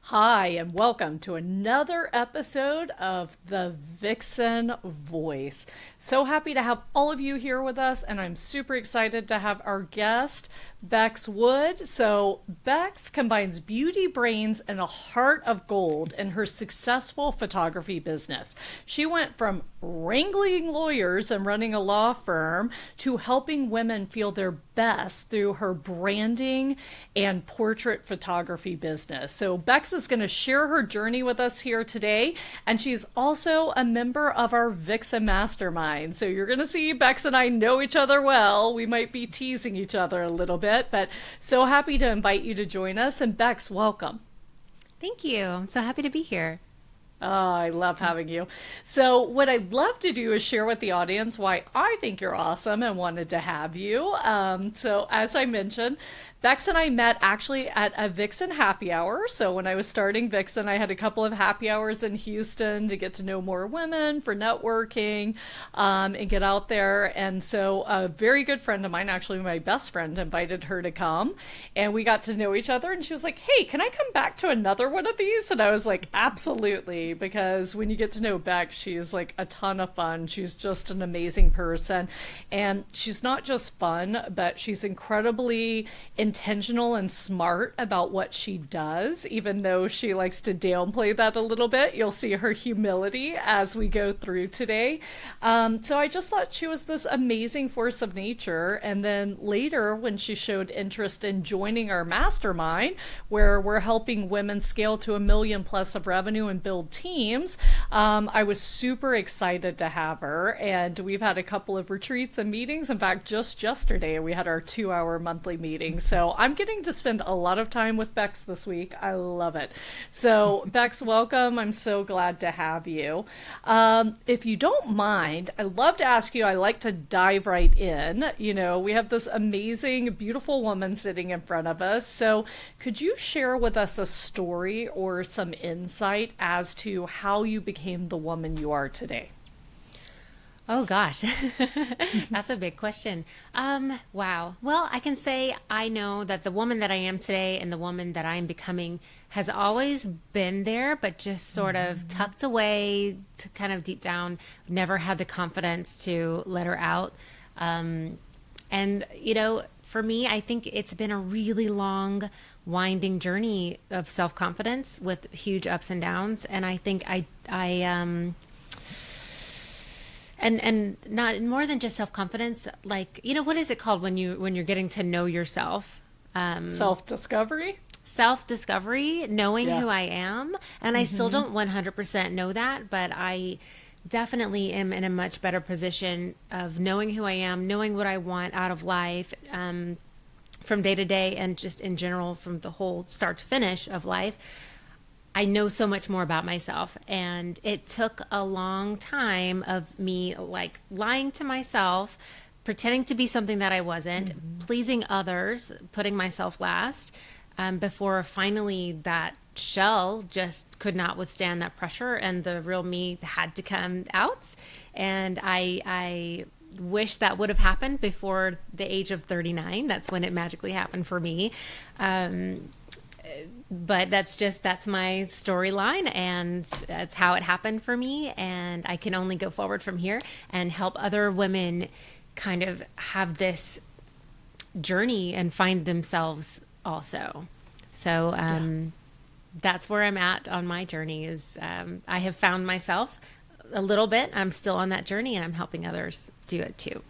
Hi, and welcome to another episode of the Vixen Voice. So happy to have all of you here with us, and I'm super excited to have our guest, Bex Wood. So, Bex combines beauty brains and a heart of gold in her successful photography business. She went from wrangling lawyers and running a law firm to helping women feel their best through her branding and portrait photography business. So, Bex is going to share her journey with us here today, and she's also a member of our Vixen Mastermind. So, you're going to see Bex and I know each other well. We might be teasing each other a little bit, but so happy to invite you to join us. And, Bex, welcome. Thank you. I'm so happy to be here. Oh, I love having you. So, what I'd love to do is share with the audience why I think you're awesome and wanted to have you. So, as I mentioned, Bex and I met actually at a Vixen happy hour. So, when I was starting Vixen, I had a couple of happy hours in Houston to get to know more women for networking and get out there. And so, a very good friend of mine, actually my best friend, invited her to come. And we got to know each other. And she was like, "Hey, can I come back to another one of these?" And I was like, "Absolutely." Because when you get to know Bex, she's like a ton of fun. She's just an amazing person. And she's not just fun, but she's incredibly intentional and smart about what she does, even though she likes to downplay that a little bit. You'll see her humility as we go through today. So I just thought she was this amazing force of nature. And then later, when she showed interest in joining our mastermind, where we're helping women scale to 1 million plus of revenue and build teams, I was super excited to have her. And we've had a couple of retreats and meetings. In fact, just yesterday, we had our 2 hour monthly meeting. So I'm getting to spend a lot of time with Bex this week. I love it. So, Bex, welcome. I'm so glad to have you. If you don't mind, I'd love to ask you, I like to dive right in. You know, we have this amazing, beautiful woman sitting in front of us. So, could you share with us a story or some insight as to how you became the woman you are today? Oh gosh, that's a big question. Wow. Well, I can say I know that the woman that I am today and the woman that I'm becoming has always been there, but just sort of tucked away to kind of deep down, never had the confidence to let her out. For me, I think it's been a really long, winding journey of self-confidence with huge ups and downs. And I think and not more than just self-confidence, like, what is it called when you're getting to know yourself? Self discovery? Self-discovery, knowing Yeah. who I am. And I still don't 100% know that, but I definitely am in a much better position of knowing who I am, knowing what I want out of life, from day to day, and just in general from the whole start to finish of life. I know so much more about myself, and it took a long time of me like lying to myself, pretending to be something that I wasn't, pleasing others, putting myself last, before finally that shell just could not withstand that pressure, and the real me had to come out. And I wish that would have happened before the age of 39. That's when it magically happened for me. But that's my storyline, and that's how it happened for me. And I can only go forward from here and help other women kind of have this journey and find themselves also. So that's where I'm at on my journey is I have found myself a little bit. I'm still on that journey, and I'm helping others do it too.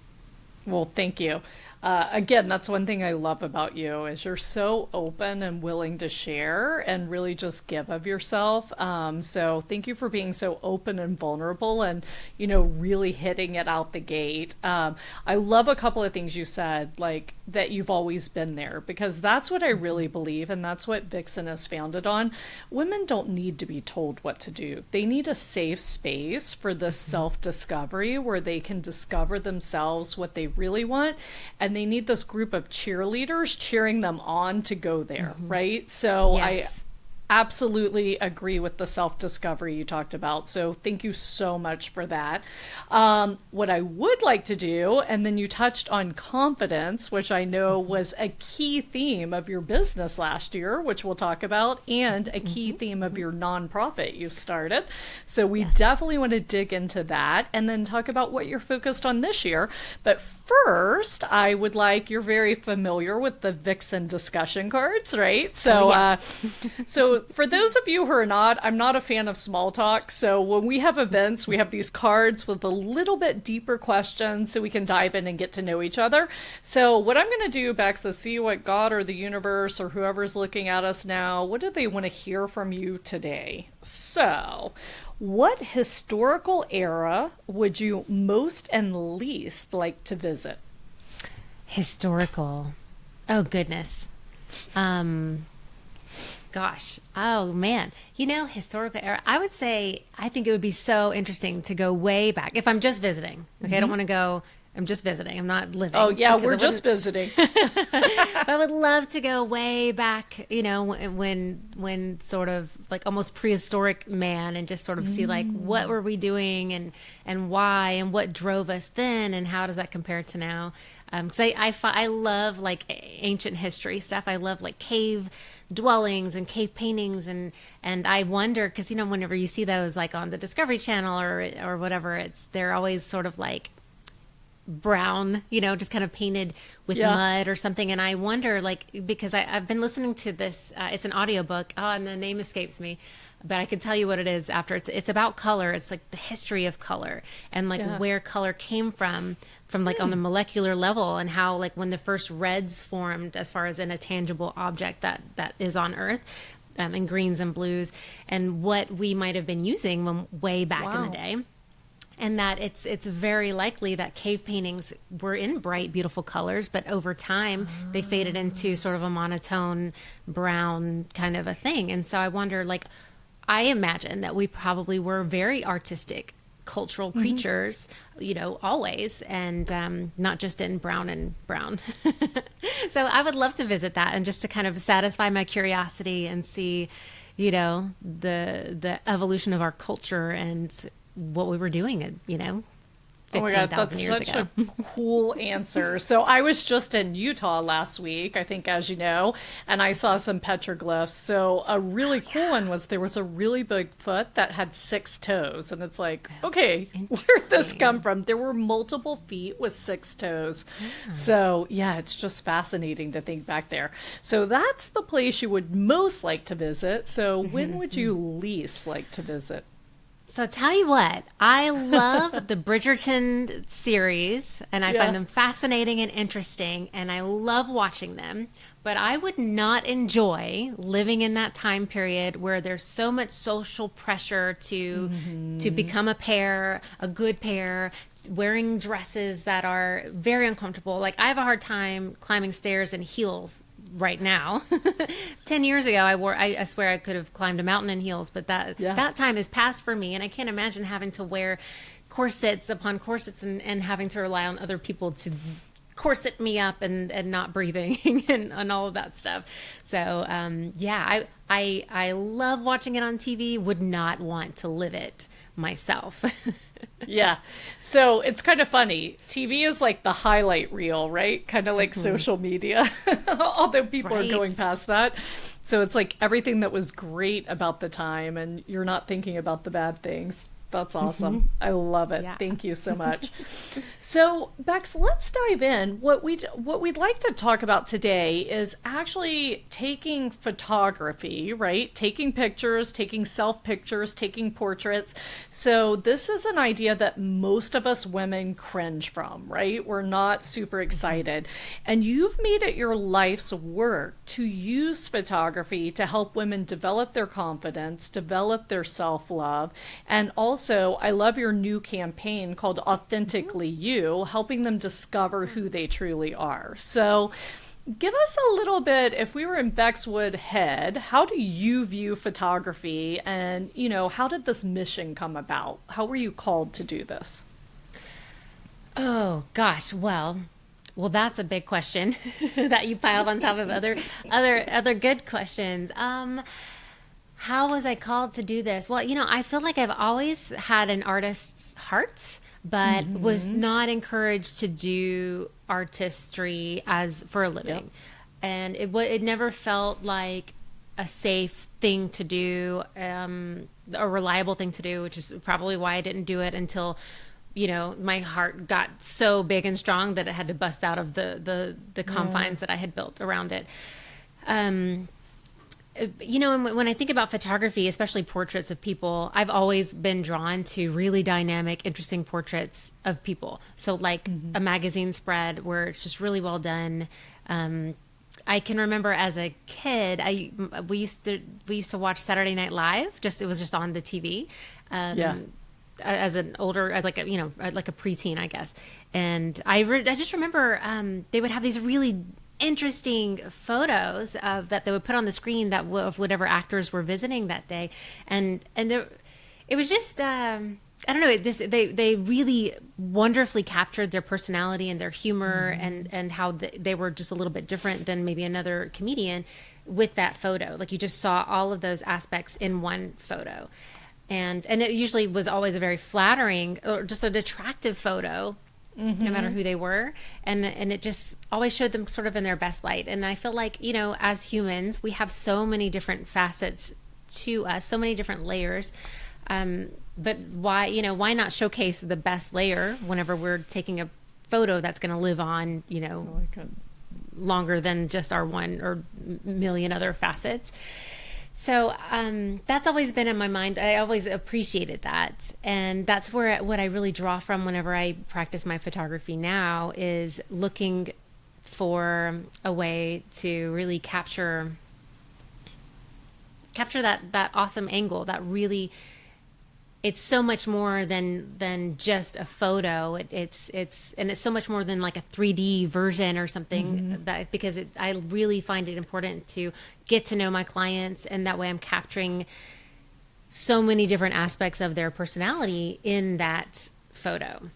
Well, thank you. Again, that's one thing I love about you is you're so open and willing to share and really just give of yourself. So thank you for being so open and vulnerable and, really hitting it out the gate. I love a couple of things you said, like that you've always been there, because that's what I really believe. And that's what Vixen is founded on. Women don't need to be told what to do. They need a safe space for this self-discovery where they can discover themselves, what they really want, and they need this group of cheerleaders cheering them on to go there, right? So Yes. absolutely agree with the self discovery you talked about. So thank you so much for that. What I would like to do, and then you touched on confidence, which I know was a key theme of your business last year, which we'll talk about, and a key theme of your nonprofit you started. So we Yes. definitely want to dig into that and then talk about what you're focused on this year. But first, I would like, you're very familiar with the Vixen discussion cards, right? So, Oh, yes. so for those of you who are not, I'm not a fan of small talk. So when we have events, we have these cards with a little bit deeper questions so we can dive in and get to know each other. So what I'm going to do, Bex, is see what God or the universe or whoever's looking at us now, what do they want to hear from you today? So, what historical era would you most and least like to visit? Historical. Oh, goodness. Um, Gosh. Oh, man. Historical era. I would say I think it would be so interesting to go way back. If I'm just visiting. Okay. I don't want to go. I'm just visiting. I'm not living. Oh, yeah, because we're I just wouldn't- visiting. I would love to go way back, when sort of like almost prehistoric man, and just sort of see like what were we doing, and why, and what drove us then, and how does that compare to now? Because I love like ancient history stuff. I love like cave dwellings and cave paintings, and I wonder, because whenever you see those like on the Discovery Channel or whatever, they're always sort of like brown, just kind of painted with Yeah. mud or something. And I wonder, like, because I've been listening to this, it's an audiobook. Oh, and the name escapes me, but I can tell you what it is after. It's about color. It's like the history of color, and like Yeah. where color came from like on a molecular level, and how like when the first reds formed as far as in a tangible object that is on Earth. And greens and blues, and what we might have been using when way back in Wow. the day. And that it's very likely that cave paintings were in bright, beautiful colors, but over time they faded into sort of a monotone brown kind of a thing. And so I wonder, like, I imagine that we probably were very artistic, cultural creatures, always, and not just in brown and brown. So I would love to visit that, and just to kind of satisfy my curiosity and see, the evolution of our culture and what we were doing, Oh my God, 15,000 that's years such ago. a cool answer. So I was just in Utah last week, I think, as you know, and I saw some petroglyphs. So a really cool one was there was a really big foot that had 6 toes. And it's like, okay, where did this come from? There were multiple feet with 6 toes. So yeah, it's just fascinating to think back there. So that's the place you would most like to visit. So when would you least like to visit? So tell you what, I love the Bridgerton series, and I Yeah. find them fascinating and interesting, and I love watching them. But I would not enjoy living in that time period where there's so much social pressure to become a good pair, wearing dresses that are very uncomfortable. Like, I have a hard time climbing stairs in heels right now. 10 years ago I swear I could have climbed a mountain in heels, but that time is past for me, and I can't imagine having to wear corsets upon corsets, and having to rely on other people to corset me up, and not breathing and all of that stuff. So I love watching it on TV, would not want to live it myself. Yeah. So it's kind of funny. TV is like the highlight reel, right? Kind of like social media, although people are going Right. past that. So it's like everything that was great about the time, and you're not thinking about the bad things. That's awesome. I love it. Yeah. Thank you so much. So, Bex, let's dive in. What we'd like to talk about today is actually taking photography, right? Taking pictures, taking self pictures, taking portraits. So, this is an idea that most of us women cringe from, right? We're not super excited. And you've made it your life's work to use photography to help women develop their confidence, develop their self-love, and also I love your new campaign called Authentically You, helping them discover who they truly are. So give us a little bit, if we were in Bex Wood head, how do you view photography, and how did this mission come about? How were you called to do this? Oh gosh, well, that's a big question that you piled on top of other good questions. How was I called to do this? Well, I feel like I've always had an artist's heart, but was not encouraged to do artistry as for a living. Yep. And it never felt like a safe thing to do, a reliable thing to do, which is probably why I didn't do it until my heart got so big and strong that it had to bust out of the confines that I had built around it. And when I think about photography, especially portraits of people, I've always been drawn to really dynamic, interesting portraits of people. So like a magazine spread where it's just really well done. I can remember as a kid, we used to watch Saturday Night Live. It was just on the TV. Yeah. As an older, like a preteen, I guess. And I just remember they would have these really interesting photos that they would put on the screen of whatever actors were visiting that day, and it was just I don't know. They really wonderfully captured their personality and their humor, and how they were just a little bit different than maybe another comedian with that photo. Like you just saw all of those aspects in one photo, and it usually was always a very flattering or just an attractive photo, no matter who they were, and it just always showed them sort of in their best light. And I feel like as humans, we have so many different facets to us, so many different layers. But why not showcase the best layer whenever we're taking a photo that's going to live on, longer than just our one or million other facets. So that's always been in my mind. I always appreciated that. And that's what I really draw from whenever I practice my photography now, is looking for a way to really capture that awesome angle that really, it's so much more than just a photo. It's so much more than like a 3D version or something, because I really find it important to get to know my clients, and that way I'm capturing so many different aspects of their personality in that photo.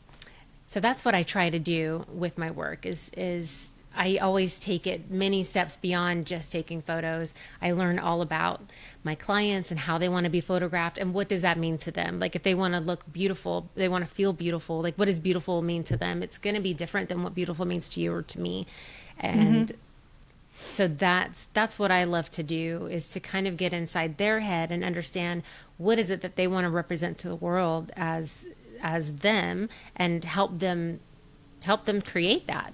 So that's what I try to do with my work is I always take it many steps beyond just taking photos. I learn all about my clients and how they want to be photographed, and what does that mean to them. Like if they want to look beautiful, they want to feel beautiful, like what does beautiful mean to them? It's going to be different than what beautiful means to you or to me. And so that's what I love to do, is to kind of get inside their head and understand what is it that they want to represent to the world as them, and help them create that.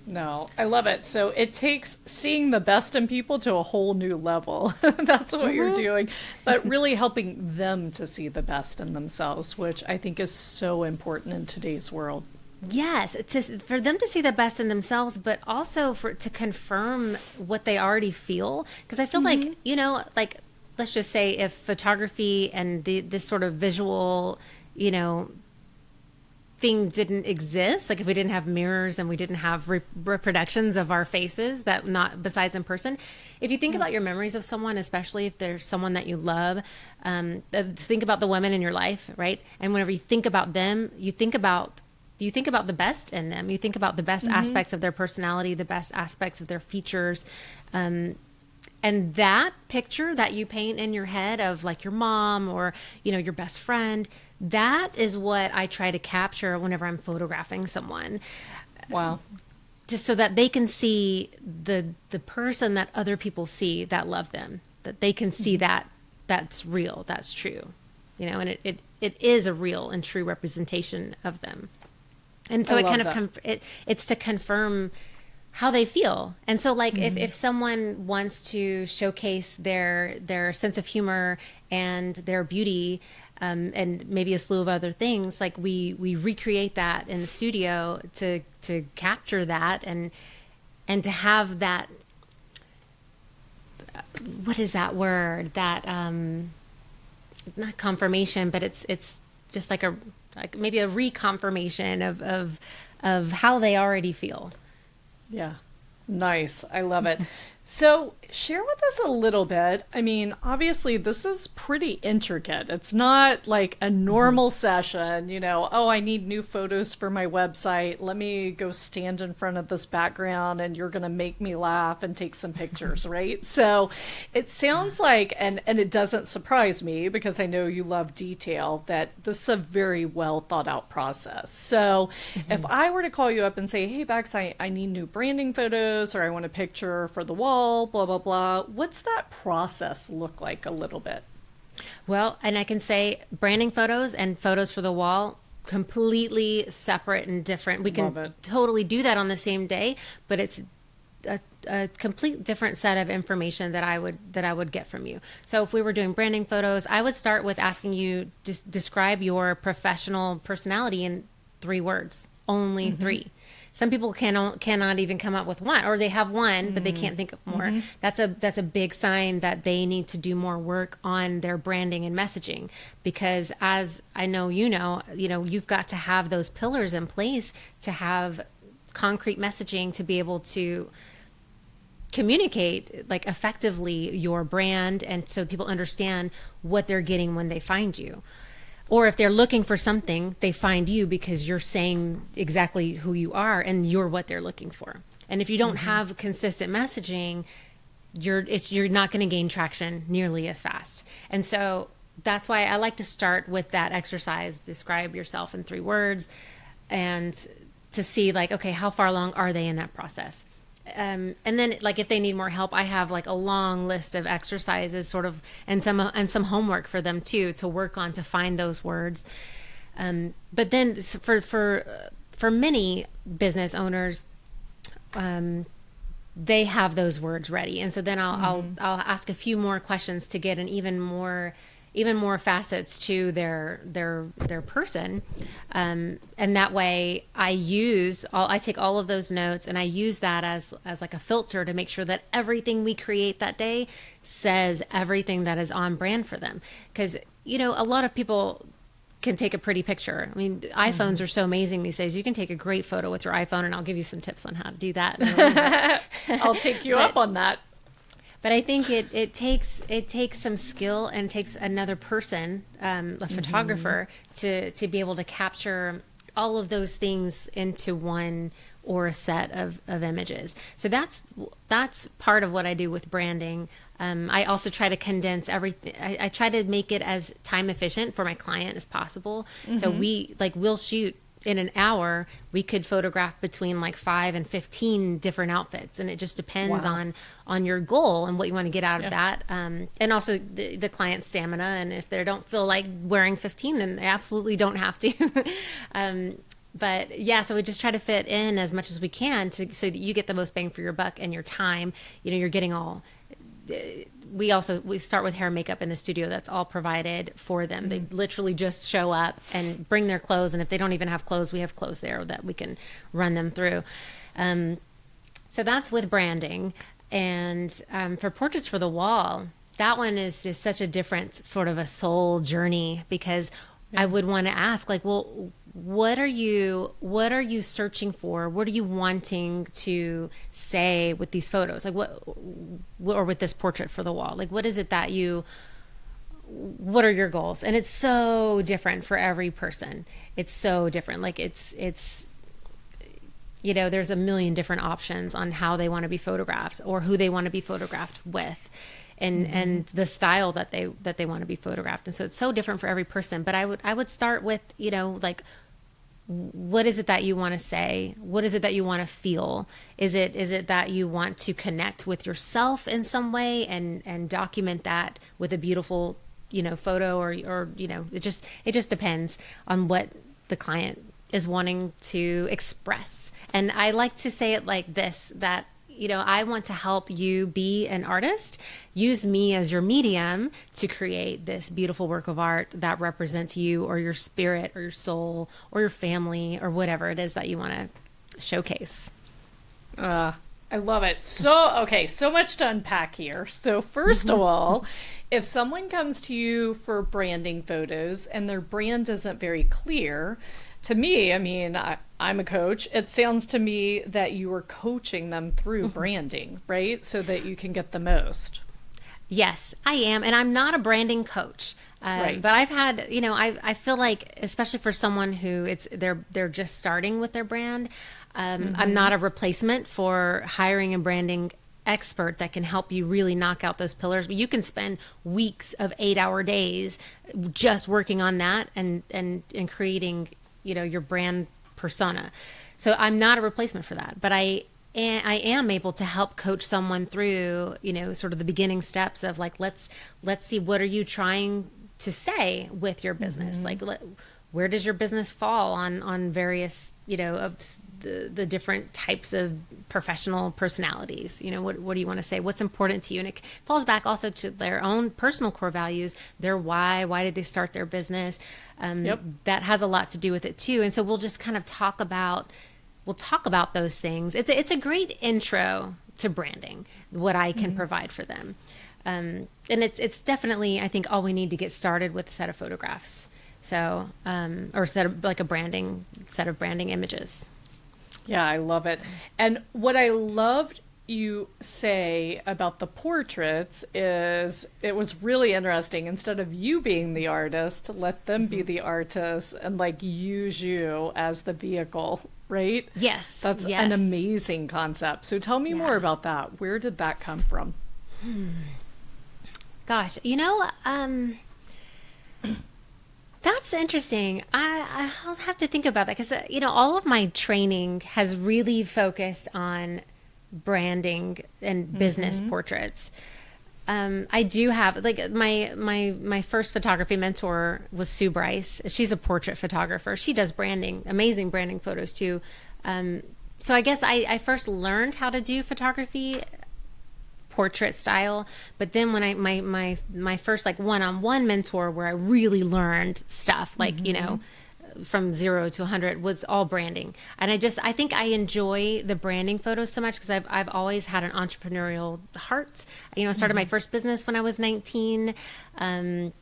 No, I love it. So it takes seeing the best in people to a whole new level. That's what you're doing, but really helping them to see the best in themselves, which I think is so important in today's world. Yes, for them to see the best in themselves, but also to confirm what they already feel. Because I feel like, like let's just say if photography and this sort of visual, thing didn't exist, like if we didn't have mirrors and we didn't have reproductions of our faces, that not besides in person, if you think about your memories of someone, especially if there's someone that you love, think about the women in your life, right? And whenever you think about them, you think about the best in them. You think about the best aspects of their personality, the best aspects of their features, and that picture that you paint in your head of like your mom or your best friend, that is what I try to capture whenever I'm photographing someone. Wow. Just so that they can see the person that other people see that love them, that they can see that that's real, that's true, and it is a real and true representation of them. And so it's to confirm how they feel. And so like if someone wants to showcase their sense of humor and their beauty, and maybe a slew of other things, like we recreate that in the studio to capture that and to have that, what is that word, that not confirmation, but it's just like maybe a reconfirmation of how they already feel. Yeah. Nice. I love it. So, share with us a little bit. I mean, obviously, this is pretty intricate. It's not like a normal session, oh, I need new photos for my website. Let me go stand in front of this background and you're going to make me laugh and take some pictures, right? So, it sounds like, and it doesn't surprise me because I know you love detail, that this is a very well thought out process. So, if I were to call you up and say, hey, Bex, I need new branding photos or I want a picture for the wall, blah, blah, blah. What's that process look like a little bit? Well, and I can say branding photos and photos for the wall, completely separate and different. We can totally do that on the same day, but it's a complete different set of information that I would get from you. So if we were doing branding photos, I would start with asking you to describe your professional personality in 3 words, only 3. Some people cannot even come up with one, or they have one, but they can't think of more. That's a big sign that they need to do more work on their branding and messaging, because as I know, you've got to have those pillars in place to have concrete messaging to be able to communicate like effectively your brand, and so people understand what they're getting when they find you. Or if they're looking for something, they find you because you're saying exactly who you are and you're what they're looking for. And if you don't have consistent messaging, you're not going to gain traction nearly as fast. And so that's why I like to start with that exercise, describe yourself in 3 words, and to see like, okay, how far along are they in that process? And then like if they need more help, I have like a long list of exercises sort of, and some homework for them too, to work on, to find those words. But then for many business owners, they have those words ready. And so then I'll ask a few more questions to get an even more facets to their person. And that way I take all of those notes and I use that as like a filter to make sure that everything we create that day says everything that is on brand for them. Because, a lot of people can take a pretty picture. I mean, iPhones are so amazing these days. You can take a great photo with your iPhone, and I'll give you some tips on how to do that. I'll take you up on that. But I think it takes some skill and takes another person, a photographer, to be able to capture all of those things into one or a set of images. So that's part of what I do with branding. I also try to condense everything. I try to make it as time efficient for my client as possible. So we'll shoot in an hour. We could photograph between like 5 and 15 different outfits, and it just depends on your goal and what you want to get out of that, and also the client's stamina. And if they don't feel like wearing 15, then they absolutely don't have to. But yeah, so we just try to fit in as much as we can so that you get the most bang for your buck and your time. You're getting all. We start with hair and makeup in the studio. That's all provided for them. They literally just show up and bring their clothes. And if they don't even have clothes, we have clothes there that we can run them through. So that's with branding. And for portraits for the wall, that one is just such a different sort of a soul journey, because I would want to ask, like, well, what are you searching for? What are you wanting to say with these photos? Like what or with this portrait for the wall? Like, what is it that what are your goals? And it's so different for every person. It's so different. Like it's there's a million different options on how they want to be photographed or who they want to be photographed with. And the style that they want to be photographed. And so it's so different for every person. But I would start with, like, what is it that you want to say? What is it that you want to feel? Is it that you want to connect with yourself in some way and document that with a beautiful, photo or it just depends on what the client is wanting to express. And I like to say it like this, that I want to help you be an artist. Use me as your medium to create this beautiful work of art that represents you or your spirit or your soul or your family or whatever it is that you want to showcase. I love it. So much to unpack here. So first of all, if someone comes to you for branding photos and their brand isn't very clear, to me, I mean, I'm a coach. It sounds to me that you are coaching them through branding, right? So that you can get the most. Yes, I am. And I'm not a branding coach. Right. But I've had, I feel like, especially for someone who they're just starting with their brand, I'm not a replacement for hiring a branding expert that can help you really knock out those pillars. But you can spend weeks of 8-hour days just working on that and creating, your brand persona. So I'm not a replacement for that, but I am able to help coach someone through, sort of the beginning steps of like, let's see, what are you trying to say with your business? Like, where does your business fall on various, of the different types of professional personalities? What do you want to say? What's important to you? And it falls back also to their own personal core values, their why did they start their business? That has a lot to do with it too. And so we'll just kind of talk about those things. It's a great intro to branding, what I can provide for them. And it's definitely, I think, all we need to get started with a set of photographs. So, or set of like a set of branding images. Yeah, I love it. And what I loved you say about the portraits is it was really interesting. Instead of you being the artist, let them be the artist and like use you as the vehicle, right? Yes. That's an amazing concept. So tell me more about that. Where did that come from? Gosh, that's interesting. I'll have to think about that because, all of my training has really focused on branding and business portraits. I do have like my first photography mentor was Sue Bryce. She's a portrait photographer. She does branding, amazing branding photos too. So I guess I first learned how to do photography portrait style, but then when my first like one-on-one mentor where I really learned stuff like from 0 to 100 was all branding. And I think I enjoy the branding photos so much because I've always had an entrepreneurial heart. I started my first business when I was 19. I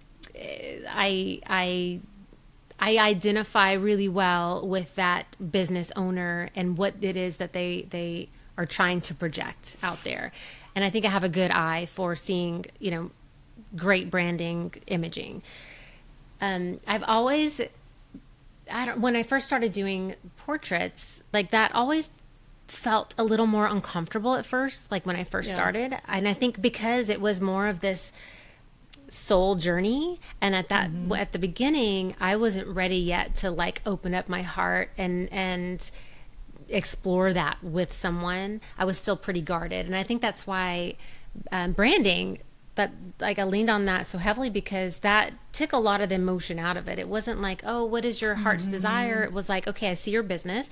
identify really well with that business owner and what it is that they are trying to project out there. And I think I have a good eye for seeing, great branding imaging. I've always, when I first started doing portraits, like that always felt a little more uncomfortable at first, like when I first started. And I think because it was more of this soul journey. And at the beginning, I wasn't ready yet to like open up my heart and explore that with someone. I was still pretty guarded. And I think that's why branding, that like I leaned on that so heavily because that took a lot of the emotion out of it. It wasn't like, oh, what is your heart's desire? It was like, okay, I see your business.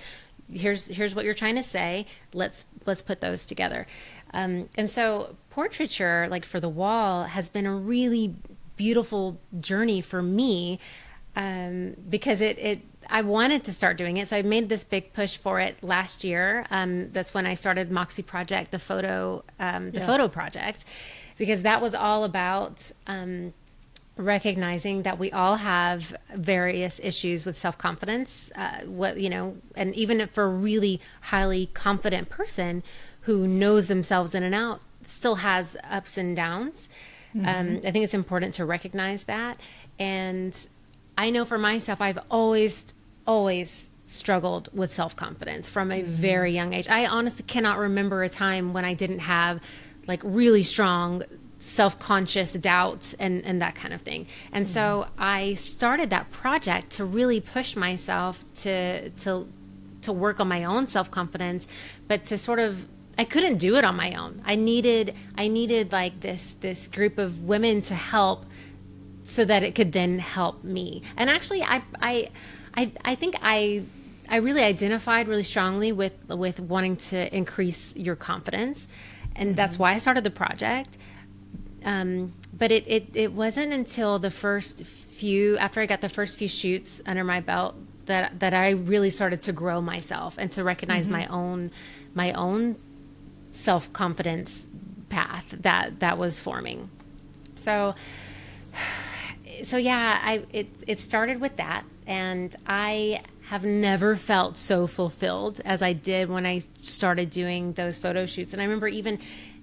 Here's what you're trying to say. Let's put those together. And so portraiture, like for the wall, has been a really beautiful journey for me because I wanted to start doing it. So I made this big push for it last year. That's when I started Moxie Project, the photo project, because that was all about recognizing that we all have various issues with self-confidence. And even for a really highly confident person who knows themselves in and out, still has ups and downs. I think it's important to recognize that. And I know for myself, I've always struggled with self-confidence from a very young age. I honestly cannot remember a time when I didn't have like really strong self-conscious doubts and that kind of thing. And so I started that project to really push myself to work on my own self-confidence, but to sort of, I couldn't do it on my own. I needed like this group of women to help so that it could then help me. And actually I think I really identified really strongly with wanting to increase your confidence. And that's why I started the project. But it wasn't until after I got the first few shoots under my belt that I really started to grow myself and to recognize my own self-confidence path that was forming. So yeah, it started with that, and I have never felt so fulfilled as I did when I started doing those photo shoots. And I remember even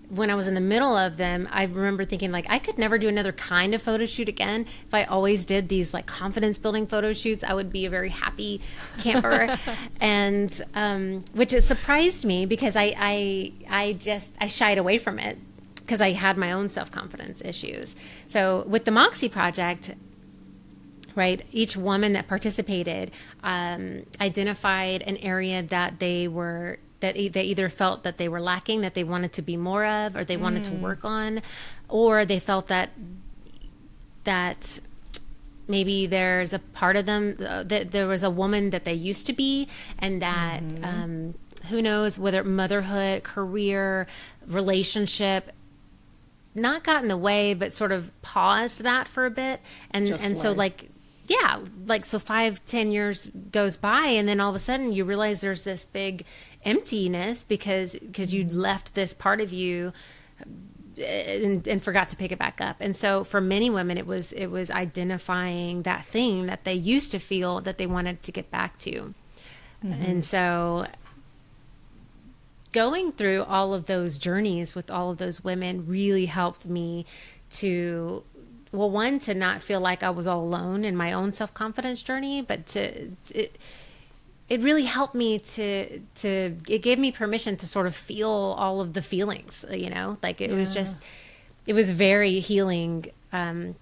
when I was in the middle of them, I remember thinking like I could never do another kind of photo shoot again. If I always did these like confidence building photo shoots, I would be a very happy camper. And which has surprised me because I shied away from it because I had my own self-confidence issues. So with the Moxie Project, right, each woman that participated identified an area that they either felt that they were lacking, that they wanted to be more of, or they wanted to work on, or they felt that maybe there's a part of them that there was a woman that they used to be, and that who knows whether motherhood, career, relationship not got in the way, but sort of paused that for a bit, and so like. Yeah, like so 5-10 years goes by, and then all of a sudden you realize there's this big emptiness because you left this part of you and forgot to pick it back up. And so for many women, it was identifying that thing that they used to feel that they wanted to get back to. And so going through all of those journeys with all of those women really helped me to, well, one, to not feel like I was all alone in my own self-confidence journey, but it really helped me it gave me permission to sort of feel all of the feelings, like it was just, it was very healing. It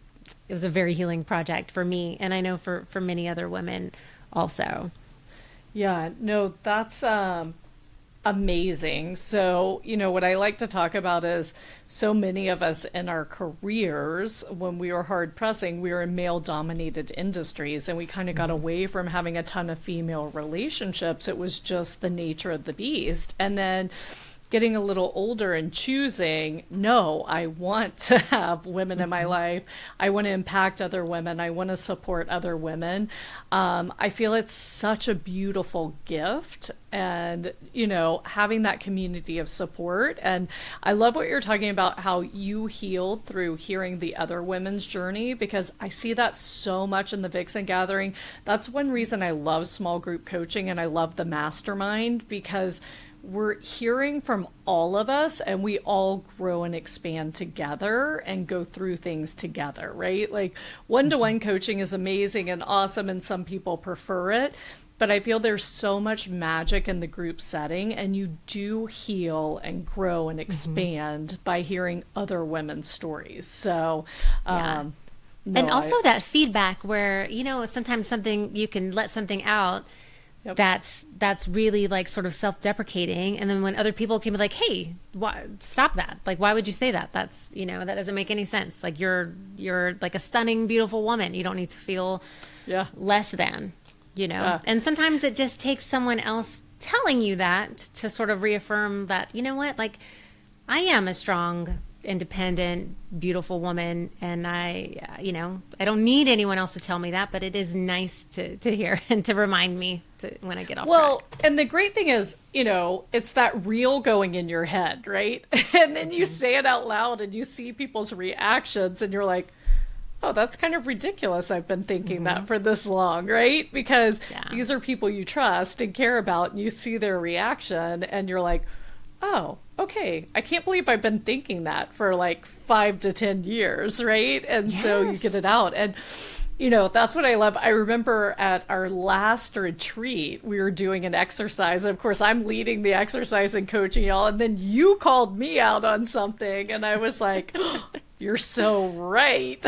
was a very healing project for me. And I know for many other women also. Yeah, no, that's amazing. So, what I like to talk about is so many of us in our careers, when we were hard pressing, we were in male dominated industries, and we kind of got away from having a ton of female relationships. It was just the nature of the beast. And then getting a little older and choosing, no, I want to have women in my life. I want to impact other women. I want to support other women. I feel it's such a beautiful gift, and, having that community of support. And I love what you're talking about, how you healed through hearing the other women's journey, because I see that so much in the Vixen Gathering. That's one reason I love small group coaching and I love the mastermind, because we're hearing from all of us, and we all grow and expand together and go through things together, right? Like one-to-one coaching is amazing and awesome, and some people prefer it, but I feel there's so much magic in the group setting, and you do heal and grow and expand by hearing other women's stories. So, and also that feedback where, sometimes something, you can let something out. Yep. That's really like sort of self-deprecating, and then when other people can be like, "Hey, stop that! Like, why would you say that? That's that doesn't make any sense. Like, you're like a stunning, beautiful woman. You don't need to feel less than, And sometimes it just takes someone else telling you that to sort of reaffirm that, like, I am a strong, independent, beautiful woman, and I don't need anyone else to tell me that, but it is nice to hear and to remind me when I get off track. And the great thing is, it's that reel going in your head, right? And then you say it out loud and you see people's reactions, and you're like, oh, that's kind of ridiculous. I've been thinking that for this long, right? Because these are people you trust and care about, and you see their reaction, and you're like, oh, okay, I can't believe I've been thinking that for like 5 to 10 years, right? And so you get it out. And, that's what I love. I remember at our last retreat, we were doing an exercise. Of course, I'm leading the exercise and coaching y'all. And then you called me out on something. And I was like, oh, you're so right.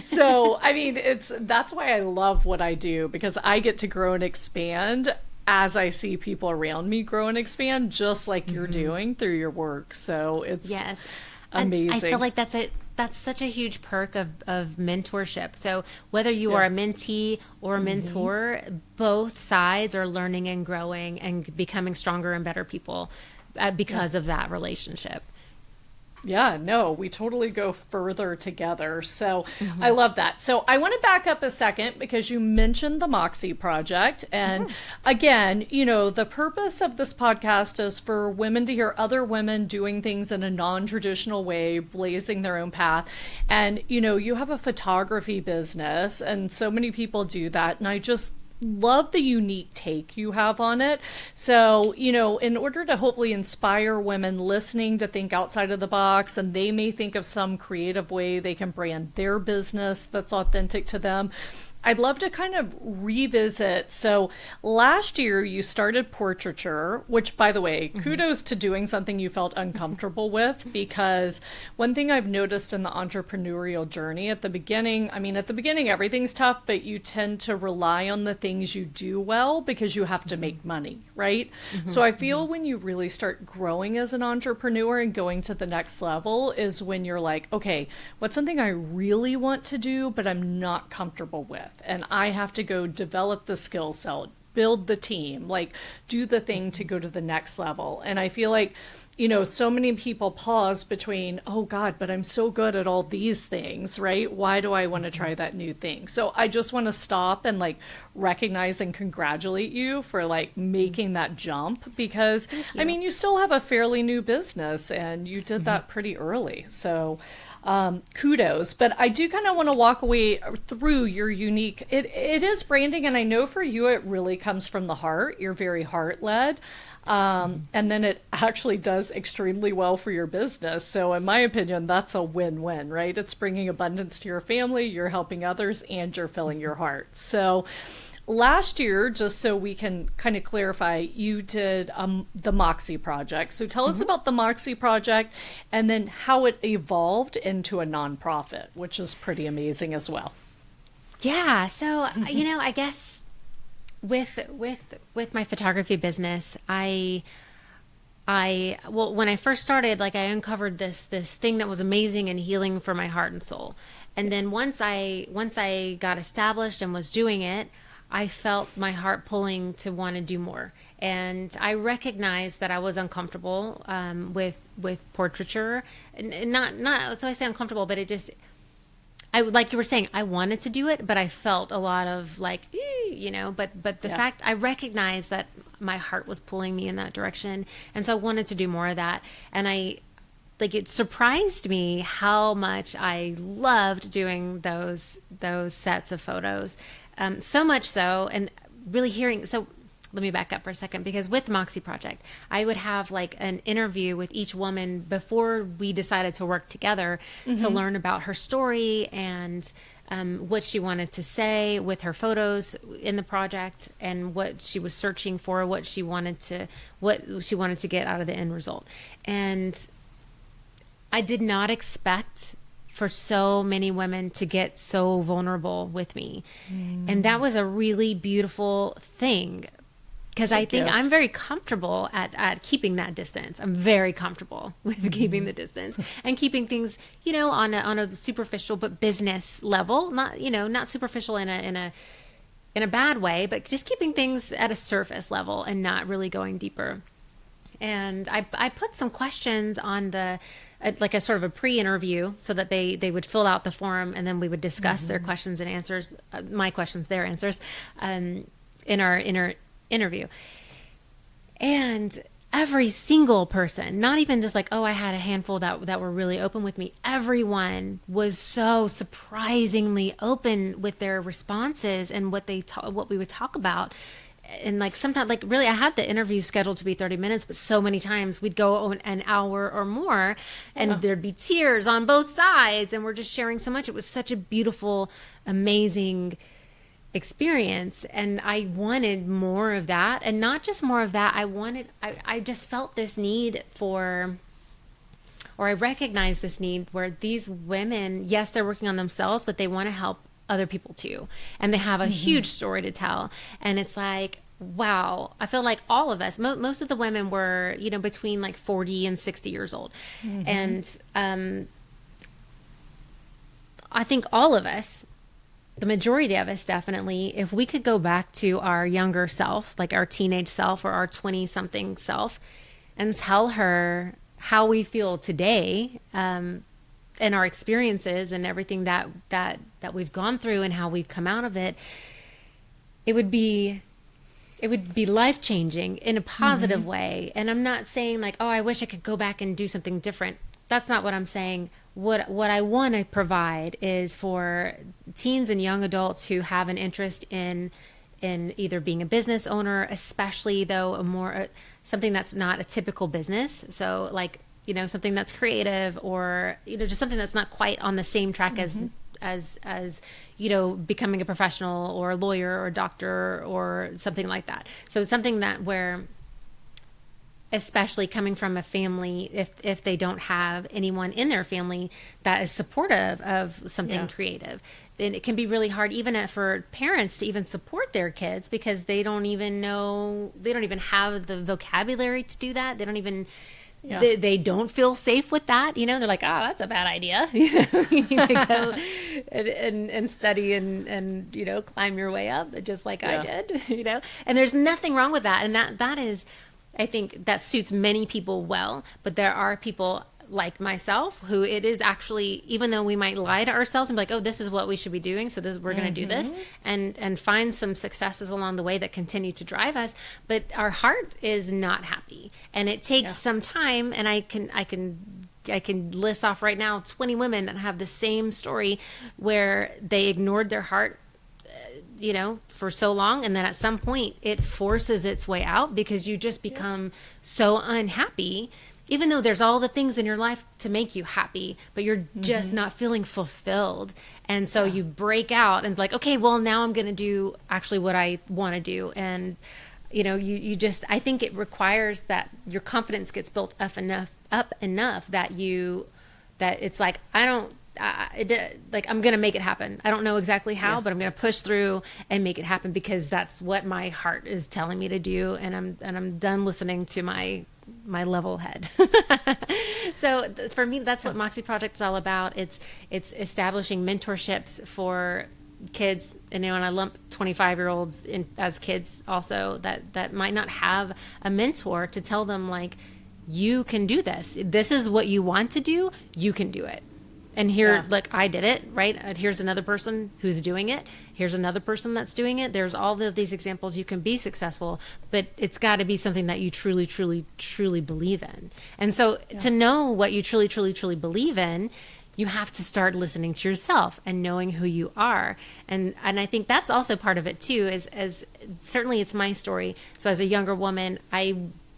So, I mean, that's why I love what I do, because I get to grow and expand as I see people around me grow and expand, just like you're doing through your work. So it's amazing. And I feel like that's such a huge perk of mentorship. So whether you are a mentee or a mentor, both sides are learning and growing and becoming stronger and better people because of that relationship. Yeah, no, we totally go further together. So I love that. So I want to back up a second, because you mentioned the Moxie Project. And again, the purpose of this podcast is for women to hear other women doing things in a non-traditional way, blazing their own path. And, you have a photography business, and so many people do that. And I just love the unique take you have on it. So, in order to hopefully inspire women listening to think outside of the box, and they may think of some creative way they can brand their business that's authentic to them, I'd love to kind of revisit. So last year you started portraiture, which, by the way, kudos to doing something you felt uncomfortable with, because one thing I've noticed in the entrepreneurial journey at the beginning, everything's tough, but you tend to rely on the things you do well because you have to make money, right? So I feel when you really start growing as an entrepreneur and going to the next level is when you're like, okay, what's something I really want to do, but I'm not comfortable with? And I have to go develop the skill set, build the team, like do the thing to go to the next level. And I feel like, so many people pause between, oh God, but I'm so good at all these things, right? Why do I want to try that new thing? So I just want to stop and like recognize and congratulate you for like making that jump, because you still have a fairly new business and you did that pretty early. So kudos. But I do kind of want to walk away through your unique, it is branding, and I know for you it really comes from the heart. You're very heart led. And then it actually does extremely well for your business. So in my opinion, that's a win-win, right? It's bringing abundance to your family, you're helping others, and you're filling your heart. So last year, just so we can kind of clarify, you did the Moxie Project. So tell us about the Moxie Project and then how it evolved into a nonprofit, which is pretty amazing as well. Yeah. So, I guess with my photography business, well, when I first started, like I uncovered this thing that was amazing and healing for my heart and soul. And then once I got established and was doing it, I felt my heart pulling to want to do more. And I recognized that I was uncomfortable with portraiture. And not so I say uncomfortable, but it just, like you were saying, I wanted to do it, but I felt a lot of like, but the fact I recognized that my heart was pulling me in that direction. And so I wanted to do more of that. And it surprised me how much I loved doing those sets of photos. So much so, and really so let me back up for a second, because with the Moxie Project, I would have like an interview with each woman before we decided to work together to learn about her story and what she wanted to say with her photos in the project, and what she was searching for, what she wanted to get out of the end result. And I did not expect for so many women to get so vulnerable with me. And that was a really beautiful thing, because I think I'm very comfortable at keeping that distance. I'm very comfortable with keeping the distance and keeping things, on a superficial but business level, not superficial in a bad way, but just keeping things at a surface level and not really going deeper. And I put some questions on like a sort of a pre-interview, so that they would fill out the form, and then we would discuss their questions and answers, my questions, their answers, in our interview. And every single person, not even just like, oh, I had a handful that were really open with me. Everyone was so surprisingly open with their responses and what we would talk about. And like sometimes, like really, I had the interview scheduled to be 30 minutes, but so many times we'd go an hour or more, and there'd be tears on both sides, and we're just sharing so much. It was such a beautiful, amazing experience, and I wanted more of that. And not just more of that, I just felt this need or I recognized this need where these women, yes, they're working on themselves, but they want to help other people too, and they have a huge story to tell. And it's like, wow, I feel like all of us, most of the women were between like 40 and 60 years old. And I think all of us, the majority of us, definitely, if we could go back to our younger self, like our teenage self or our 20-something self, and tell her how we feel today, and our experiences and everything that we've gone through and how we've come out of it, it would be life-changing in a positive way. And I'm not saying like, oh, I wish I could go back and do something different. That's not what I'm saying. What I want to provide is for teens and young adults who have an interest in in either being a business owner, especially though something that's not a typical business. So like, something that's creative, or, just something that's not quite on the same track as becoming a professional or a lawyer or a doctor or something like that. So something that where, especially coming from a family, if they don't have anyone in their family that is supportive of something creative, then it can be really hard even for parents to even support their kids, because they don't even have the vocabulary to do that. They don't even they don't feel safe with that. They're like, oh, that's a bad idea. You need to go and study and climb your way up just like I did, and there's nothing wrong with that. And that is, I think that suits many people well, but there are people like myself who it is actually, even though we might lie to ourselves and be like, oh, this is what we should be doing, so we're going to do this, and find some successes along the way that continue to drive us, but our heart is not happy, and it takes some time. And I can list off right now 20 women that have the same story, where they ignored their heart for so long, and then at some point it forces its way out, because you just become so unhappy, even though there's all the things in your life to make you happy, but you're just not feeling fulfilled. And so you break out and like, okay, well, now I'm going to do actually what I want to do. And you just, I think it requires that your confidence gets built up enough that it's like, I'm going to make it happen. I don't know exactly how, but I'm going to push through and make it happen, because that's what my heart is telling me to do. And I'm done listening to my level head. So for me, that's what Moxie Project is all about. It's establishing mentorships for kids, and I lump 25-year-olds in as kids also, that might not have a mentor to tell them, like, you can do this. This is what you want to do. You can do it. And here, like, I did it, right? Here's another person who's doing it. Here's another person that's doing it. There's all of these examples. You can be successful, but it's got to be something that you truly, truly, truly believe in. And so to know what you truly, truly, truly believe in, you have to start listening to yourself and knowing who you are. And I think that's also part of it too, as certainly it's my story. So as a younger woman, I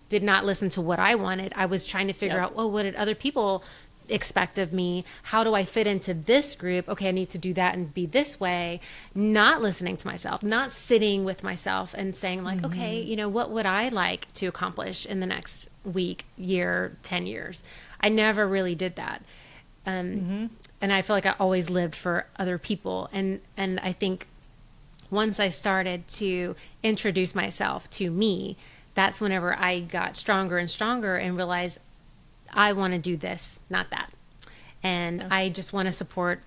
did not listen to what I wanted. I was trying to figure out, what did other people expect of me? How do I fit into this group? Okay, I need to do that and be this way. Not listening to myself, not sitting with myself and saying like, okay, what would I like to accomplish in the next week, year, 10 years? I never really did that. And I feel like I always lived for other people. And I think once I started to introduce myself to me, that's whenever I got stronger and stronger and realized I want to do this, not that. And I just want to support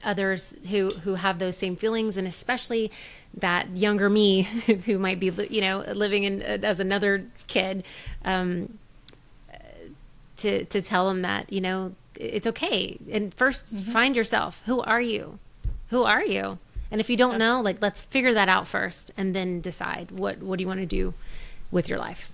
others who have those same feelings, and especially that younger me who might be, living in as another kid, to tell them that, it's okay. And first find yourself. Who are you? Who are you? And if you don't know, like, let's figure that out first, and then decide what do you want to do with your life.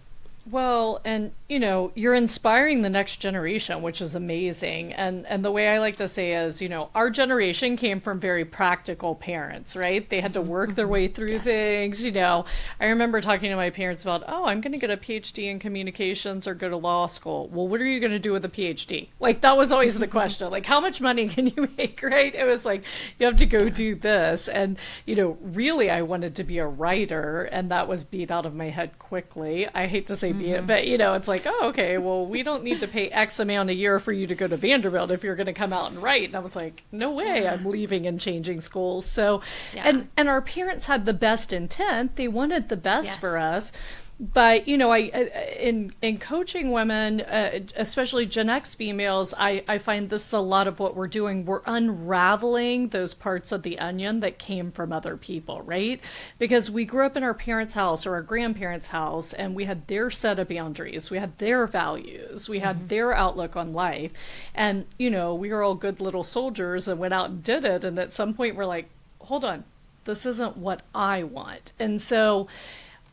Well, and you're inspiring the next generation, which is amazing. And the way I like to say is, our generation came from very practical parents, right? They had to work their way through things. I remember talking to my parents about, I'm going to get a PhD in communications or go to law school. Well, what are you going to do with a PhD? Like, that was always the question. Like, how much money can you make, right? It was like, you have to go do this. And, really I wanted to be a writer, and that was beat out of my head quickly. I hate to say be it, but it's like, okay, well, we don't need to pay X amount a year for you to go to Vanderbilt if you're going to come out and write. And I was like, no way, I'm leaving and changing schools. So, and our parents had the best intent. They wanted the best for us. But, in coaching women, especially Gen X females, I find this is a lot of what we're doing. We're unraveling those parts of the onion that came from other people, right? Because we grew up in our parents' house or our grandparents' house, and we had their set of boundaries. We had their values. We had their outlook on life. And, we were all good little soldiers and went out and did it. And at some point, we're like, hold on, this isn't what I want. And so,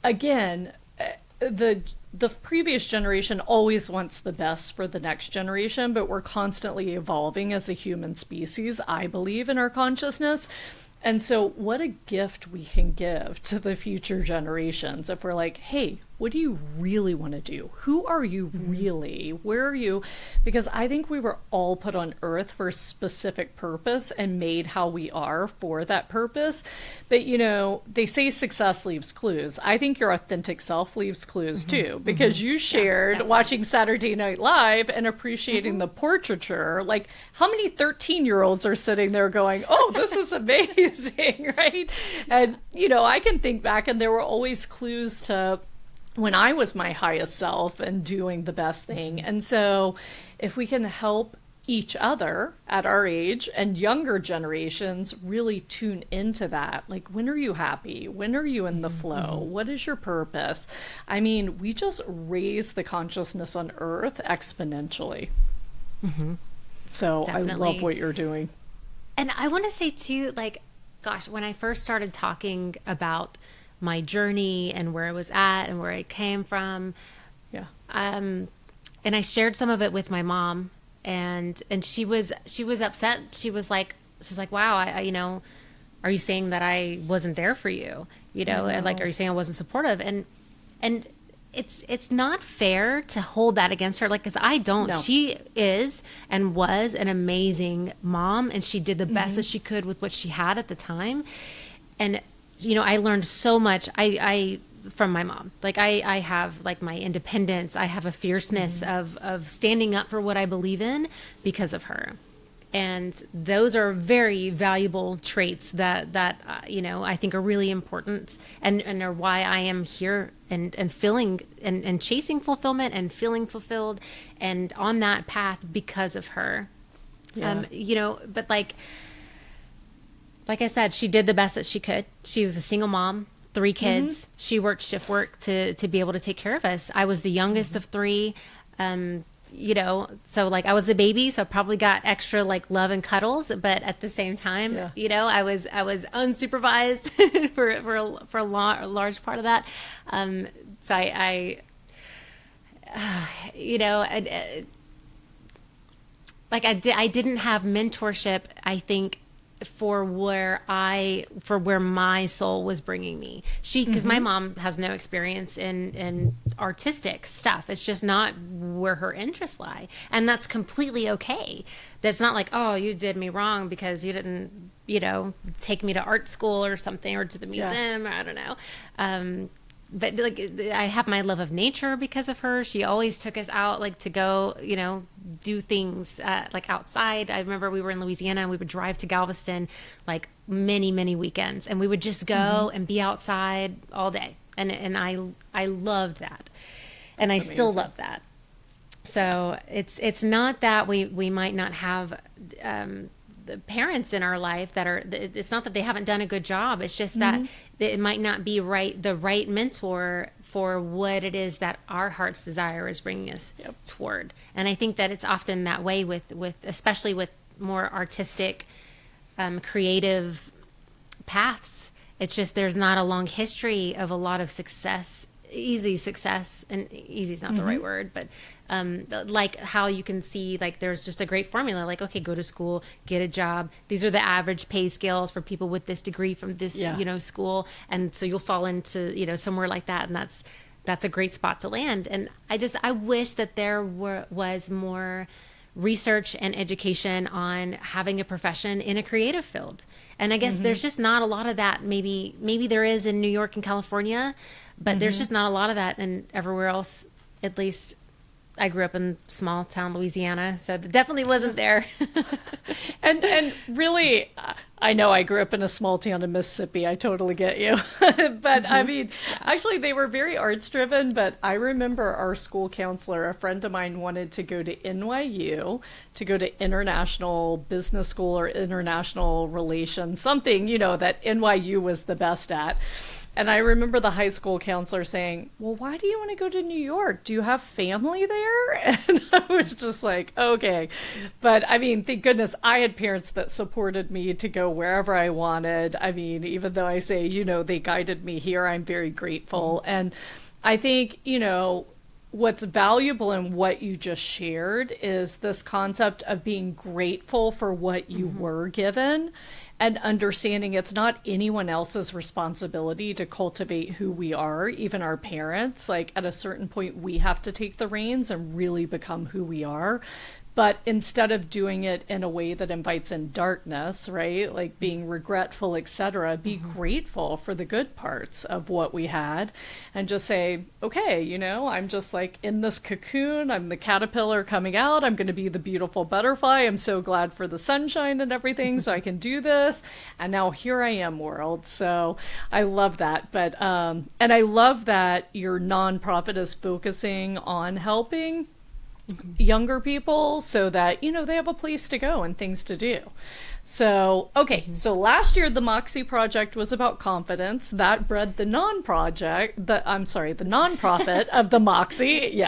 again, the previous generation always wants the best for the next generation, but we're constantly evolving as a human species, I believe, in our consciousness. And so, what a gift we can give to the future generations if we're like, hey, what do you really want to do? Who are you really? Where are you? Because I think we were all put on earth for a specific purpose and made how we are for that purpose. But, they say success leaves clues. I think your authentic self leaves clues too, because you shared watching Saturday Night Live and appreciating the portraiture. Like, how many 13-year-olds are sitting there going, oh, this is amazing, right? And, I can think back and there were always clues to when I was my highest self and doing the best thing. And so if we can help each other at our age and younger generations really tune into that, like, when are you happy? When are you in the flow? What is your purpose? I mean, we just raise the consciousness on earth exponentially. So definitely. I love what you're doing. And I want to say too, like, gosh, when I first started talking about my journey and where I was at and where I came from. Yeah. And I shared some of it with my mom, and she was upset. She's like, wow, I are you saying that I wasn't there for you? And like, are you saying I wasn't supportive? And it's not fair to hold that against her. Like, cause I don't, no. She is and was an amazing mom, and she did the best that she could with what she had at the time. And I learned so much I from my mom. Like, I have like my independence. I have a fierceness of standing up for what I believe in because of her. And those are very valuable traits that I think are really important and are why I am here and feeling and chasing fulfillment and feeling fulfilled and on that path because of her. Yeah. But like I said, she did the best that she could. She was a single mom, 3 kids. She worked shift work to be able to take care of us. I was the youngest of 3. So like I was the baby, so I probably got extra like love and cuddles, but at the same time, I was unsupervised for a large part of that. So I didn't have mentorship, I think, for where my soul was bringing me. Because my mom has no experience in artistic stuff. It's just not where her interests lie. And that's completely okay. That's not like, oh, you did me wrong because you didn't, take me to art school or something, or to the museum. I don't know. But like, I have my love of nature because of her. She always took us out, like, to go, do things like outside. I remember we were in Louisiana and we would drive to Galveston like many, many weekends, and we would just go and be outside all day. And I loved that. And I still love that. So it's not that we might not have the parents in our life that are, it's not that they haven't done a good job. It's just that it might not be the right mentor for what it is that our heart's desire is bringing us toward. And I think that it's often that way with especially with more artistic, creative paths. It's just, there's not a long history of a lot of success, easy success, and easy is not the right word, but like how you can see, like, there's just a great formula, like, okay, go to school, get a job. These are the average pay scales for people with this degree from this, school. And so you'll fall into, somewhere like that. And that's a great spot to land. And I wish that there was more research and education on having a profession in a creative field. And I guess there's just not a lot of that. Maybe there is in New York and California, but there's just not a lot of that in everywhere else. At least I grew up in small town Louisiana, so it definitely wasn't there. and really, I know I grew up in a small town in Mississippi. I totally get you. But I mean, actually, they were very arts driven. But I remember our school counselor, a friend of mine, wanted to go to NYU, to go to International Business School or International Relations, something, that NYU was the best at. And I remember the high school counselor saying, well, why do you want to go to New York? Do you have family there? And I was just like, okay. But I mean, thank goodness I had parents that supported me to go wherever I wanted. I mean, even though I say, they guided me here, I'm very grateful. And I think, what's valuable in what you just shared is this concept of being grateful for what you were given and understanding it's not anyone else's responsibility to cultivate who we are, even our parents. Like at a certain point, we have to take the reins and really become who we are. But instead of doing it in a way that invites in darkness, right? Like being regretful, etc., be grateful for the good parts of what we had and just say, okay, I'm just like in this cocoon. I'm the caterpillar coming out. I'm going to be the beautiful butterfly. I'm so glad for the sunshine and everything so I can do this. And now here I am, world. So I love that. But, and I love that your nonprofit is focusing on helping younger people so that they have a place to go and things to do. So so last year the Moxie project was about confidence. That bred the the nonprofit of the Moxie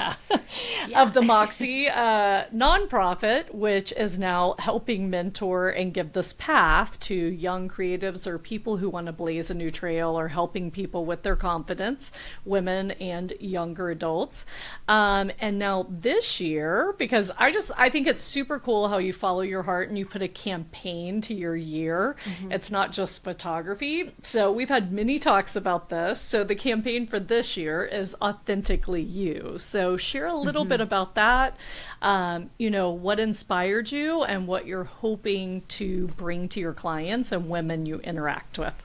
of the Moxie nonprofit, which is now helping mentor and give this path to young creatives or people who want to blaze a new trail, or helping people with their confidence, women and younger adults. And now this year, because I think it's super cool how you follow your heart and you put a campaign to your year. It's not just photography. So we've had many talks about this. So the campaign for this year is Authentically You. So share a little bit about that, what inspired you and what you're hoping to bring to your clients and women you interact with.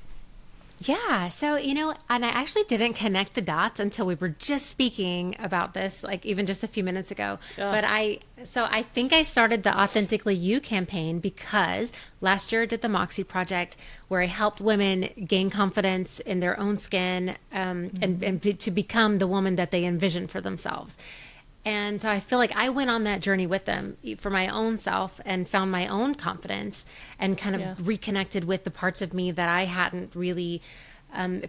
Yeah. So, and I actually didn't connect the dots until we were just speaking about this, like even just a few minutes ago. Yeah. But I think I started the Authentically You campaign because last year I did the Moxie Project, where I helped women gain confidence in their own skin, and to become the woman that they envision for themselves. And so I feel like I went on that journey with them for my own self and found my own confidence and kind of reconnected with the parts of me that I hadn't really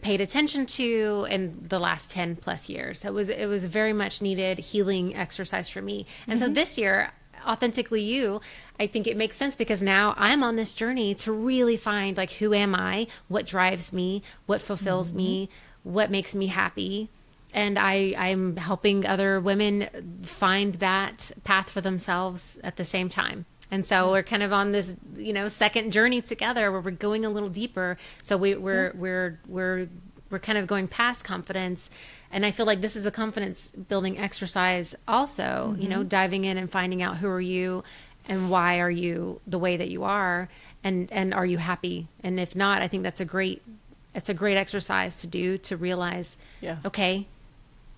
paid attention to in the last 10 plus years. So it was a very much needed healing exercise for me. And so this year, Authentically You, I think it makes sense because now I'm on this journey to really find, like, who am I? What drives me? What fulfills me? What makes me happy? And I'm helping other women find that path for themselves at the same time. And so we're kind of on this, second journey together where we're going a little deeper. So we're kind of going past confidence. And I feel like this is a confidence building exercise also, diving in and finding out who are you and why are you the way that you are, and are you happy? And if not, I think it's a great exercise to do, to realize, okay,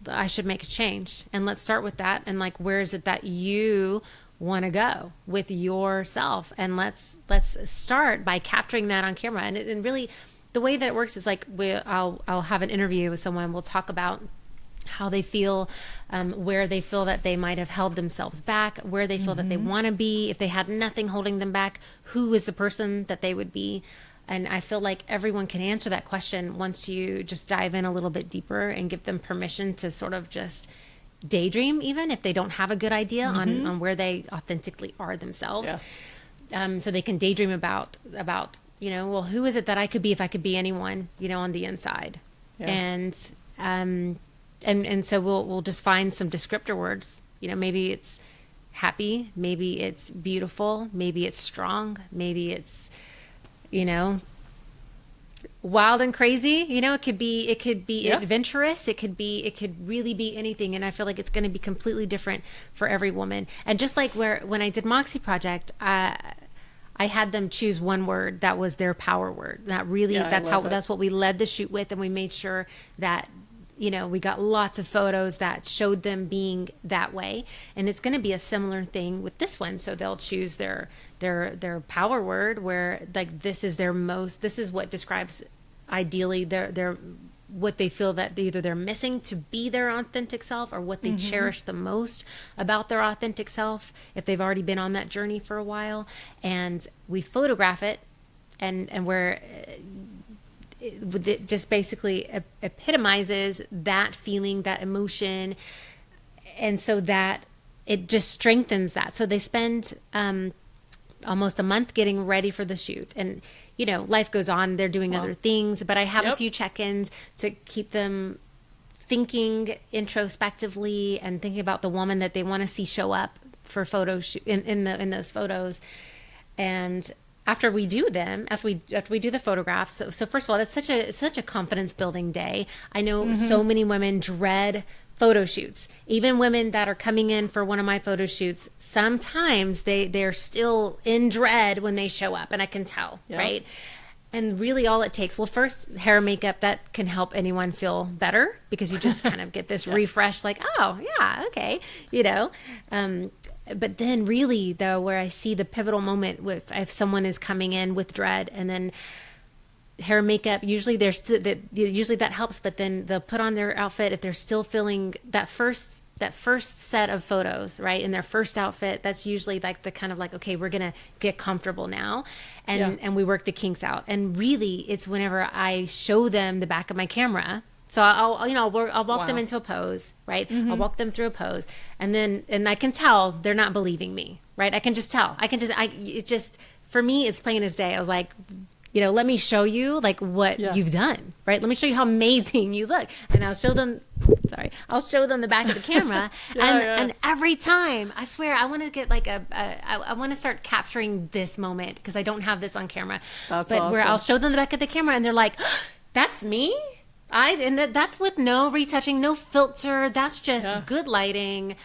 I should make a change. And let's start with that. And like, where is it that you want to go with yourself? And let's start by capturing that on camera. And really the way that it works is like, I'll have an interview with someone. We'll talk about how they feel, where they feel that they might have held themselves back, where they feel that they want to be. If they had nothing holding them back, who is the person that they would be? And I feel like everyone can answer that question once you just dive in a little bit deeper and give them permission to sort of just daydream, even if they don't have a good idea on where they authentically are themselves. So they can daydream about, well, who is it that I could be if I could be anyone, on the inside? And so we'll just find some descriptor words. Maybe it's happy, maybe it's beautiful, maybe it's strong, maybe it's wild and crazy. It could be adventurous. It could really be anything. And I feel like it's going to be completely different for every woman. And just like when I did Moxie Project, I had them choose one word that was their power word. That's what we led the shoot with. And we made sure that, we got lots of photos that showed them being that way. And it's going to be a similar thing with this one. So they'll choose their power word, where like this is what describes ideally their what they feel that either they're missing to be their authentic self, or what they cherish the most about their authentic self if they've already been on that journey for a while. And we photograph it, and where it just basically epitomizes that feeling, that emotion, and so that it just strengthens that. So they spend almost a month getting ready for the shoot, and life goes on, they're doing other things, but I have a few check-ins to keep them thinking introspectively and thinking about the woman that they want to see show up for photo shoot in those photos. And after we do them, after we do the photographs, so first of all, that's such a confidence building day. I know so many women dread photo shoots. Even women that are coming in for one of my photo shoots, sometimes they're still in dread when they show up, and I can tell, right? And really all it takes, well, first, hair and makeup, that can help anyone feel better, because you just kind of get this refresh, like, oh, yeah, okay, you know. But then really, though, where I see the pivotal moment with if someone is coming in with dread, and then hair and makeup, usually usually that helps, but then they'll put on their outfit if they're still feeling that first set of photos, right, in their first outfit. That's usually like the kind of like, okay, we're gonna get comfortable now, and we work the kinks out. And really, it's whenever I show them the back of my camera. So I'll walk them into a pose, right? I'll walk them through a pose, and I can tell they're not believing me, right? I can just tell. For me, it's plain as day. I was like, let me show you like what you've done, right? Let me show you how amazing you look. And I'll show them the back of the camera. And every time, I swear, I want to get like I want to start capturing this moment, because I don't have this on camera. That's awesome. Where I'll show them the back of the camera and they're like, that's me? That's with no retouching, no filter. That's just good lighting,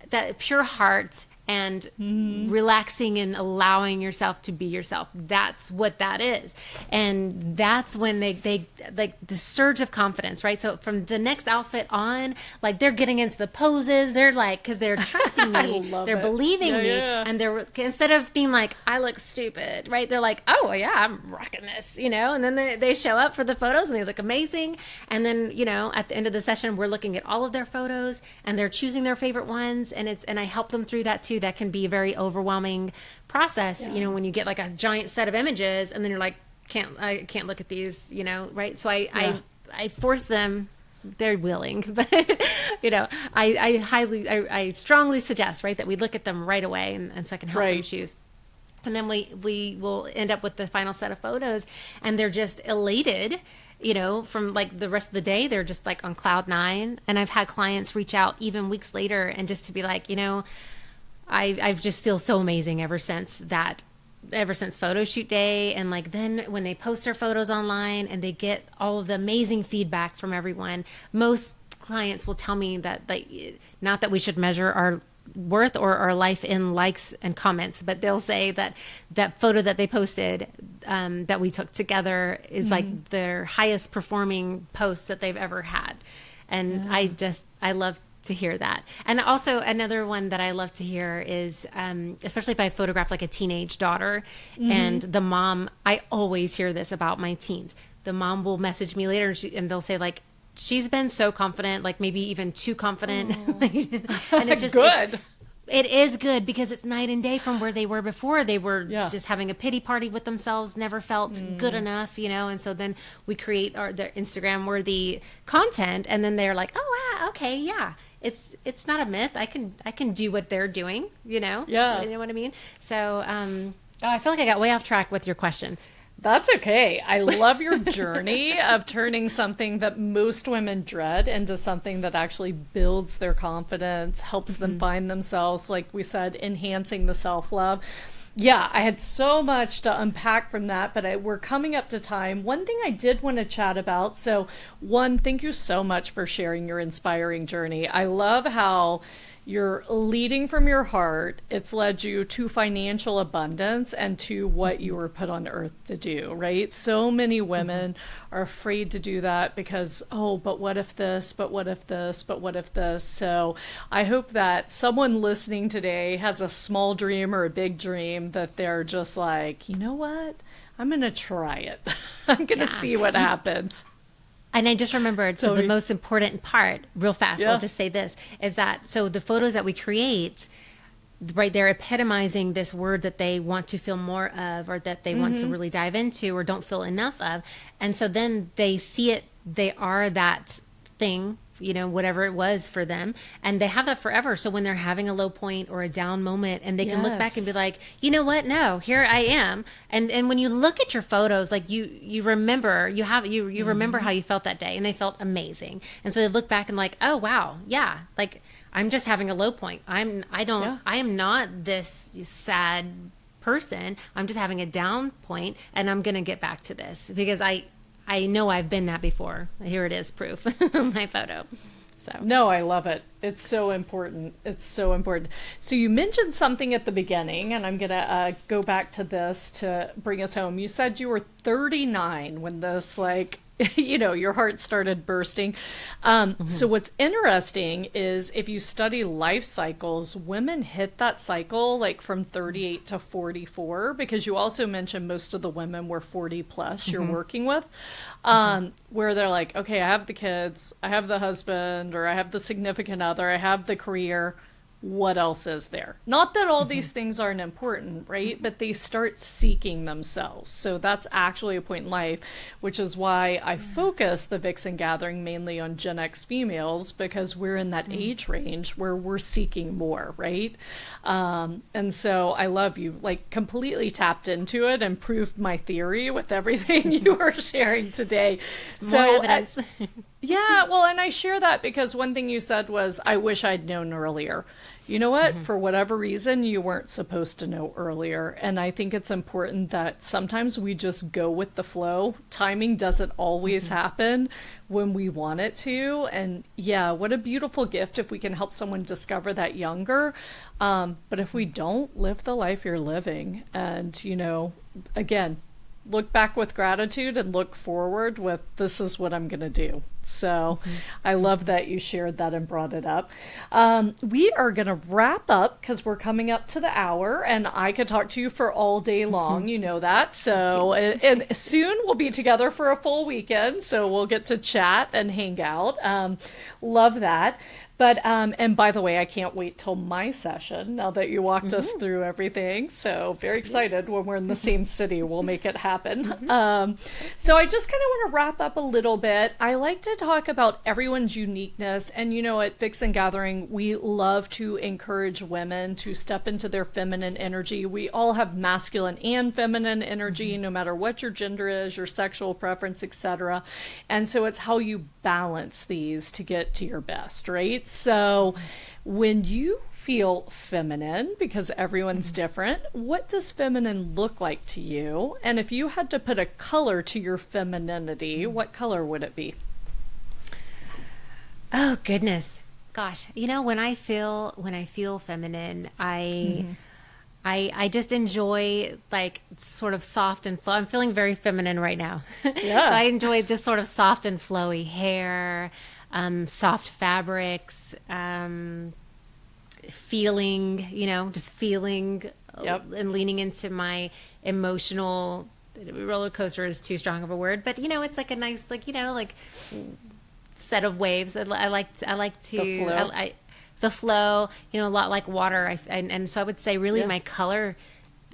that pure heart, and relaxing and allowing yourself to be yourself. That's what that is. And that's when they like the surge of confidence, right? So from the next outfit on, like they're getting into the poses, they're like, because they're trusting me, they're believing me. And they're, instead of being like, I look stupid, right? They're like, oh yeah, I'm rocking this, and then they show up for the photos and they look amazing. And then, at the end of the session, we're looking at all of their photos and they're choosing their favorite ones. And I help them through that too. That can be a very overwhelming process, when you get like a giant set of images and then you're like, I can't look at these, right? So I force them. They're willing, but I strongly suggest, right, that we look at them right away, and so I can help them choose. And then we will end up with the final set of photos, and they're just elated, from like the rest of the day. They're just like on cloud nine. And I've had clients reach out even weeks later and just to be like, I just feel so amazing ever since photo shoot day. And like, then when they post their photos online and they get all of the amazing feedback from everyone, most clients will tell me that, like, not that we should measure our worth or our life in likes and comments, but they'll say that photo that they posted, that we took together is like their highest performing post that they've ever had. And I love to hear that. And also another one that I love to hear is, especially if I photograph like a teenage daughter, and the mom, I always hear this about my teens. The mom will message me later and they'll say like, she's been so confident, like maybe even too confident. And it's just good. It is good, because it's night and day from where they were before. They were just having a pity party with themselves, never felt good enough, and so then we create their Instagram worthy content, and then they're like, oh wow, okay, yeah, it's not a myth. I can do what they're doing, you know what I mean? So I feel like I got way off track with your question. That's okay. I love your journey of turning something that most women dread into something that actually builds their confidence, helps them find themselves, like we said, enhancing the self-love. Yeah, I had so much to unpack from that, but we're coming up to time. One thing I did want to chat about. So, one, thank you so much for sharing your inspiring journey. I love how you're leading from your heart. It's led you to financial abundance and to what you were put on earth to do, right? So many women are afraid to do that because, but what if this, but what if this, but what if this? So I hope that someone listening today has a small dream or a big dream that they're just like, you know what? I'm going to try it. I'm going to see what happens. And I just remembered, so the most important part, real fast, I'll just say this, is that, so the photos that we create, right, they're epitomizing this word that they want to feel more of, or that they want to really dive into, or don't feel enough of. And so then they see it, they are that thing whatever it was for them. And they have that forever. So when they're having a low point or a down moment, and they can look back and be like, you know what? No, here I am. And when you look at your photos, like you remember, you remember how you felt that day, and they felt amazing. And so they look back and like, oh, wow. Yeah. Like, I'm just having a low point. I am not this sad person. I'm just having a down point, and I'm going to get back to this because I know I've been that before. Here it is, proof, my photo. So no, I love it. It's so important. It's so important. So you mentioned something at the beginning, and I'm going to go back to this to bring us home. You said you were 39 when this, like, your heart started bursting. So what's interesting is if you study life cycles, women hit that cycle like from 38 to 44, because you also mentioned most of the women were 40 plus you're working with, where they're like, okay, I have the kids, I have the husband, or I have the significant other, I have the career. What else is there? Not that all these things aren't important, right? But they start seeking themselves. So that's actually a point in life, which is why I focus the Vixen Gathering mainly on Gen X females, because we're in that age range where we're seeking more, right? And so I love you, like, completely tapped into it and proved my theory with everything you were sharing today. More evidence. Yeah, well, and I share that because one thing you said was, I wish I'd known earlier. You know what? For whatever reason, you weren't supposed to know earlier. And I think it's important that sometimes we just go with the flow. Timing doesn't always happen when we want it to. And yeah, what a beautiful gift if we can help someone discover that younger. But if we don't, live the life you're living. And, again, look back with gratitude and look forward with, this is what I'm going to do. So I love that you shared that and brought it up. We are going to wrap up because we're coming up to the hour, and I could talk to you for all day long. You know that. So, and soon we'll be together for a full weekend. So we'll get to chat and hang out. Love that. But, and by the way, I can't wait till my session now that you walked us through everything. So very excited when we're in the same city, we'll make it happen. So I just kind of want to wrap up a little bit. I like to talk about everyone's uniqueness. And, at Vixen Gathering, we love to encourage women to step into their feminine energy. We all have masculine and feminine energy, no matter what your gender is, your sexual preference, etc. And so it's how you balance these to get to your best, right? So when you feel feminine, because everyone's different, what does feminine look like to you? And if you had to put a color to your femininity, what color would it be? Oh, goodness. Gosh, when I feel feminine, I just enjoy, like, sort of soft and flow. I'm feeling very feminine right now. Yeah. So I enjoy just sort of soft and flowy hair, soft fabrics, feeling, just feeling and leaning into my emotional roller coaster is too strong of a word, but it's like a nice, like set of waves. I like to the flow, a lot like water. And so I would say really my color,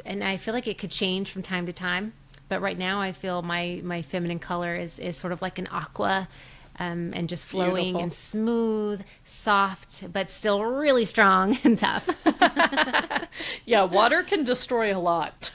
and I feel like it could change from time to time, but right now I feel my feminine color is sort of like an aqua, and just flowing. Beautiful. And smooth, soft, but still really strong and tough. Yeah, water can destroy a lot.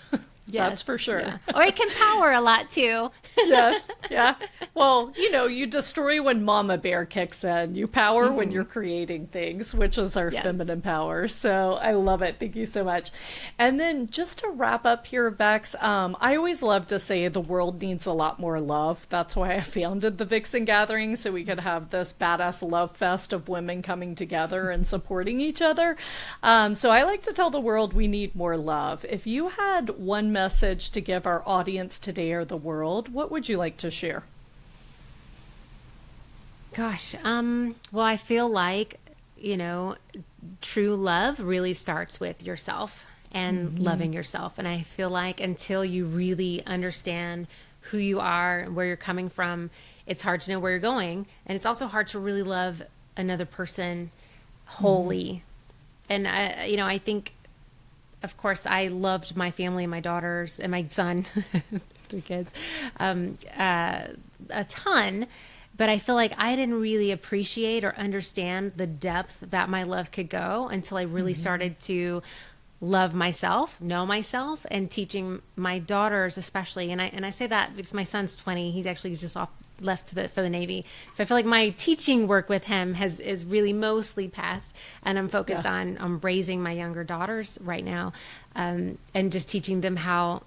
Yes, that's for sure. Yeah. Or it can power a lot too. Yes, yeah. Well, you destroy when Mama Bear kicks in. You power when you're creating things, which is our feminine power. So I love it. Thank you so much. And then just to wrap up here, Bex, I always love to say the world needs a lot more love. That's why I founded the Vixen Gathering, so we could have this badass love fest of women coming together and supporting each other. So I like to tell the world we need more love. If you had one message to give our audience today or the world, what would you like to share? Gosh, well, I feel like, true love really starts with yourself and loving yourself. And I feel like until you really understand who you are and where you're coming from, it's hard to know where you're going. And it's also hard to really love another person wholly. And, I think, of course, I loved my family and my daughters and my son, 3 kids, a ton. but I feel like I didn't really appreciate or understand the depth that my love could go until I really started to love myself, know myself, and teaching my daughters especially. And I say that because my son's 20. He's actually just left for the Navy. So I feel like my teaching work with him is really mostly past, and I'm focused on raising my younger daughters right now, and just teaching them how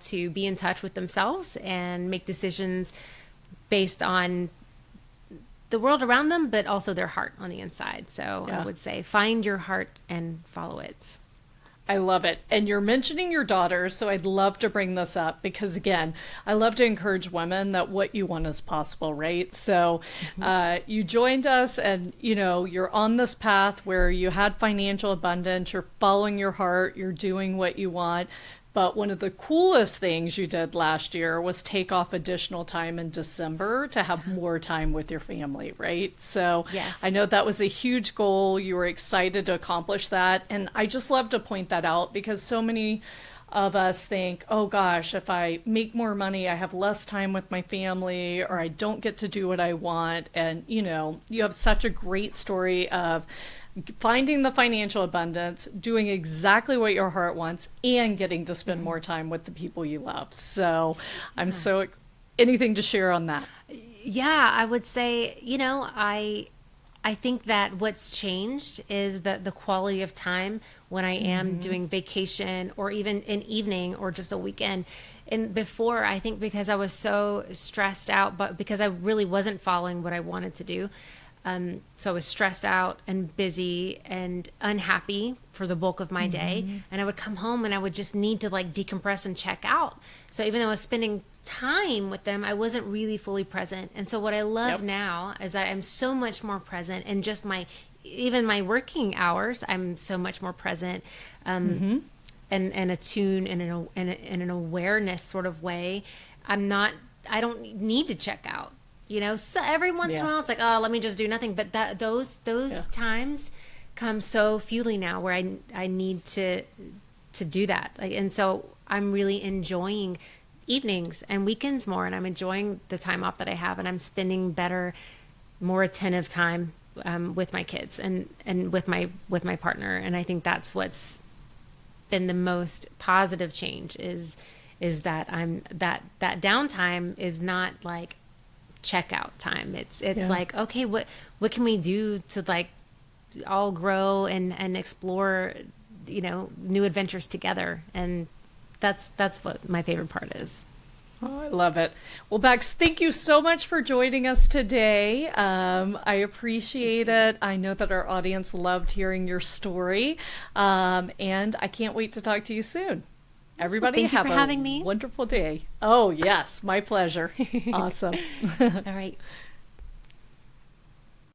to be in touch with themselves and make decisions based on the world around them, but also their heart on the inside. So I would say find your heart and follow it. I love it. And you're mentioning your daughters, so I'd love to bring this up because, again, I love to encourage women that what you want is possible, right? So you joined us and, you're on this path where you had financial abundance, you're following your heart, you're doing what you want. But one of the coolest things you did last year was take off additional time in December to have more time with your family, right? So yes. I know that was a huge goal. You were excited to accomplish that. And I just love to point that out because so many of us think, oh gosh, if I make more money, I have less time with my family, or I don't get to do what I want. And, you have such a great story of finding the financial abundance, doing exactly what your heart wants, and getting to spend more time with the people you love. So I'm so anything to share on that. Yeah, I would say, I think that what's changed is the quality of time when I am doing vacation or even an evening or just a weekend. And before, I think because I was so stressed out, but because I really wasn't following what I wanted to do. So I was stressed out and busy and unhappy for the bulk of my day. And I would come home and I would just need to decompress and check out. So even though I was spending time with them, I wasn't really fully present. And so what I love now is that I'm so much more present, and just even my working hours, I'm so much more present, and attuned in an awareness sort of way. I don't need to check out. So every once in a while it's like, oh, let me just do nothing. But those times come so fewly now where I need to do that. And so I'm really enjoying evenings and weekends more, and I'm enjoying the time off that I have, and I'm spending better, more attentive time with my kids and with my partner. And I think that's what's been the most positive change is that that downtime is not like checkout time. It's like, okay, what can we do to all grow and explore, new adventures together. And that's what my favorite part is. Oh, I love it. Well, Bex, thank you so much for joining us today. I appreciate it. I know that our audience loved hearing your story. And I can't wait to talk to you soon. Everybody Thank you for having me. Wonderful day. Oh, yes. My pleasure. Awesome. All right.